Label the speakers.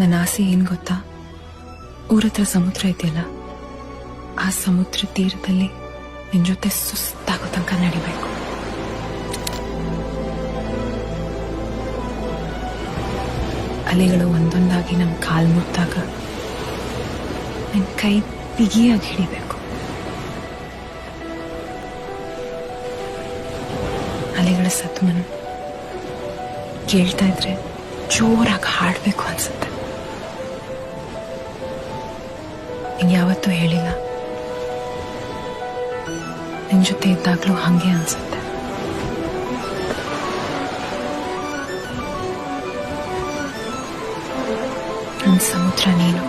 Speaker 1: ನನ್ನ ಆಸೆ ಏನ್ ಗೊತ್ತಾ, ಊರತ್ರ ಸಮುದ್ರ ಇದೆಯಲ್ಲ, ಆ ಸಮುದ್ರ ತೀರದಲ್ಲಿ ನಿನ್ ಜೊತೆ ಸುಸ್ತಾಗೋ ತನಕ ನಡಿಬೇಕು. ಅಲೆಗಳು ಒಂದೊಂದಾಗಿ ನಮ್ ಕಾಲ್ ಮುಟ್ಟಾಗ ನಿನ್ ಕೈ ಬಿಗಿಯಾಗಿ ಹಿಡಿಬೇಕು. ಅಲೆಗಳ ಸದ್ಮನು ಕೇಳ್ತಾ ಇದ್ರೆ ಜೋರಾಗಿ ಹಾಡ್ಬೇಕು ಅನ್ಸುತ್ತೆ. ನಿಂಗೆ ಯಾವತ್ತೂ ಹೇಳಿಲ್ಲ, ನಿನ್ ಜೊತೆ ಇದ್ದಾಗ್ಲೂ ಹಂಗೆ ಅನ್ಸುತ್ತೆ. ನನ್ ಸಮುದ್ರ ನೀನು.